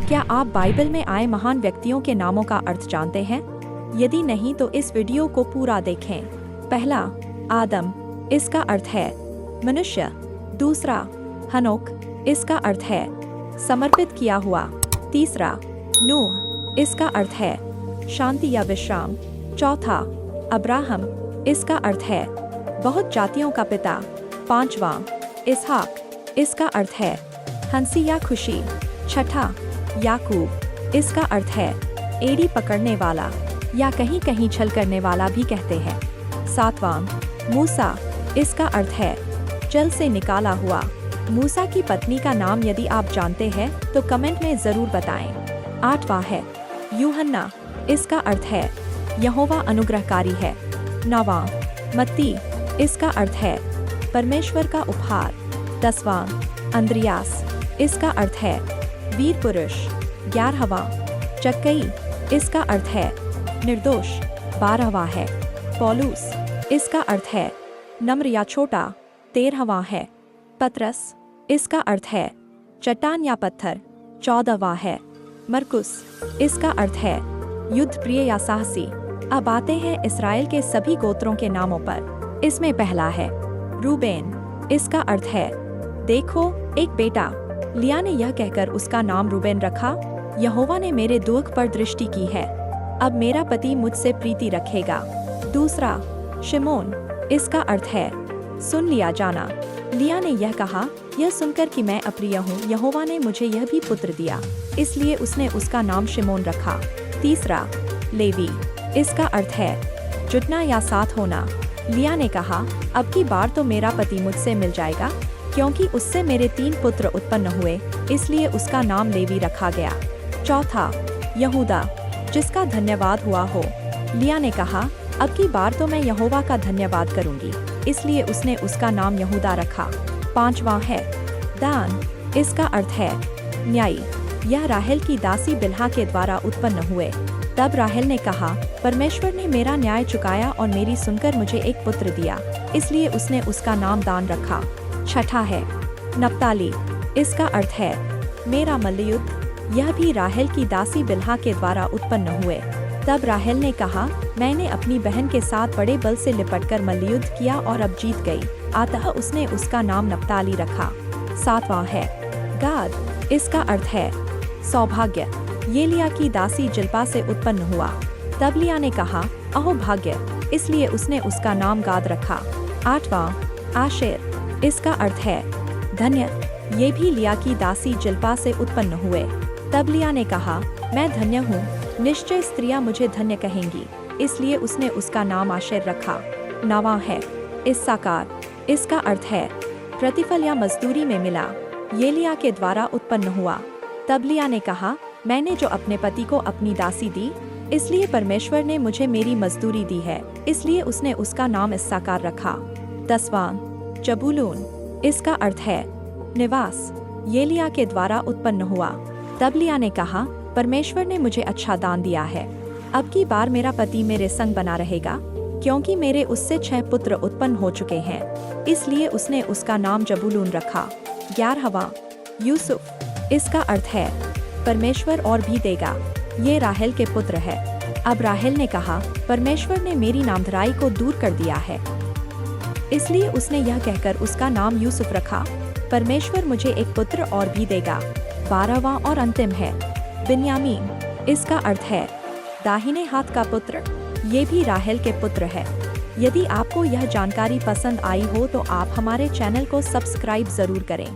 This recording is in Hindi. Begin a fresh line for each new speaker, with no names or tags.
क्या आप बाइबल में आए महान व्यक्तियों के नामों का अर्थ जानते हैं? यदि नहीं तो इस वीडियो को पूरा देखें। पहला, आदम, इसका अर्थ है मनुष्य। दूसरा, हनोक, इसका अर्थ है समर्पित किया हुआ। तीसरा, नूह, इसका अर्थ है शांति या विश्राम। चौथा, अब्राहम, इसका अर्थ है बहुत जातियों का पिता। पांचवा, इसहाक, इसका अर्थ है हंसी या खुशी। छठा, याकूब, इसका अर्थ है एड़ी पकड़ने वाला या कहीं कहीं छल करने वाला भी कहते हैं। सातवां, मूसा, इसका अर्थ है जल से निकाला हुआ। मूसा की पत्नी का नाम यदि आप जानते हैं तो कमेंट में जरूर बताएं। आठवां है यूहन्ना, इसका अर्थ है यहोवा अनुग्रहकारी है। नौवां, मत्ती, इसका अर्थ है परमेश्वर का उपहार। 10वां, अंद्रियास, इसका अर्थ है वीर पुरुष। 11वां, चक्कई, इसका अर्थ है निर्दोष। 12वां है पौलुस, इसका अर्थ है नम्र या छोटा। 13वां है पतरस, इसका अर्थ है चट्टान या पत्थर। 14वां है मरकुस, इसका अर्थ है युद्ध प्रिय या साहसी। अब आते हैं इसराइल के सभी गोत्रों के नामों पर। इसमें पहला है रूबेन, इसका अर्थ है देखो एक बेटा। लिया ने यह कहकर उसका नाम रूबेन रखा, यहोवा ने मेरे दुख पर दृष्टि की है, अब मेरा पति मुझसे प्रीति रखेगा। दूसरा, शिमोन, इसका अर्थ है सुन लिया जाना। लिया ने यह कहा, यह सुनकर कि मैं अप्रिय हूँ, यहोवा ने मुझे यह भी पुत्र दिया, इसलिए उसने उसका नाम शिमोन रखा। तीसरा, लेवी, इसका अर्थ है जुटना या साथ होना। लिया ने कहा, अब की बार तो मेरा पति मुझसे मिल जाएगा, क्योंकि उससे मेरे 3 पुत्र उत्पन्न हुए, इसलिए उसका नाम लेवी रखा गया। चौथा, यहूदा, जिसका धन्यवाद हुआ हो। लिया ने कहा, अब की बार तो मैं यहोवा का धन्यवाद करूंगी, इसलिए उसने उसका नाम यहूदा रखा। 5वां है दान, इसका अर्थ है न्यायी, यह राहेल की दासी बिल्हा के द्वारा उत्पन्न हुए। तब राहेल ने कहा, परमेश्वर ने मेरा न्याय चुकाया और मेरी सुनकर मुझे एक पुत्र दिया, इसलिए उसने उसका नाम दान रखा। छठा है नप्ताली, इसका अर्थ है मेरा मल्लयुद्ध, यह भी राहेल की दासी बिल्हा के द्वारा उत्पन्न हुए। तब राहेल ने कहा, मैंने अपनी बहन के साथ बड़े बल से लिपटकर मल्लयुद्ध किया और अब जीत गई, अतः उसने उसका नाम नप्ताली रखा। 7वां है गाद, इसका अर्थ है सौभाग्य, ये लिया की दासी जिल्पा से उत्पन्न हुआ। तब लिया ने कहा, अहो भाग्य, इसलिए उसने उसका नाम गाद रखा। 8वां, आशेर, इसका अर्थ है धन्य, ये भी लिया की दासी जिल्पा से उत्पन्न हुए। तब लिया ने कहा, मैं धन्य हूँ, निश्चय स्त्रियां मुझे धन्य कहेंगी, इसलिए उसने उसका नाम आशेर रखा। 9वां है इस्साकार, इसका अर्थ है प्रतिफल या मजदूरी में मिला, ये लिया के द्वारा उत्पन्न हुआ। तब लिया ने कहा, मैंने जो अपने पति को अपनी दासी दी, इसलिए परमेश्वर ने मुझे मेरी मजदूरी दी है, इसलिए उसने उसका नाम इस्साकार रखा। 10वां, जबूलून, इसका अर्थ है निवास, ये लिया के द्वारा उत्पन्न हुआ। तब लिया ने कहा, परमेश्वर ने मुझे अच्छा दान दिया है, अब की बार मेरा पति मेरे संग बना रहेगा, क्योंकि मेरे उससे 6 पुत्र उत्पन्न हो चुके हैं, इसलिए उसने उसका नाम जबूलून रखा। 11वां, यूसुफ, इसका अर्थ है परमेश्वर और भी देगा, ये राहेल के पुत्र है। अब राहेल ने कहा, परमेश्वर ने मेरी नामधराई को दूर कर दिया है, इसलिए उसने यह कहकर उसका नाम यूसुफ रखा, परमेश्वर मुझे एक पुत्र और भी देगा। 12वां और अंतिम है बिन्यामीन, इसका अर्थ है दाहिने हाथ का पुत्र, ये भी राहेल के पुत्र है। यदि आपको यह जानकारी पसंद आई हो तो आप हमारे चैनल को सब्सक्राइब जरूर करें।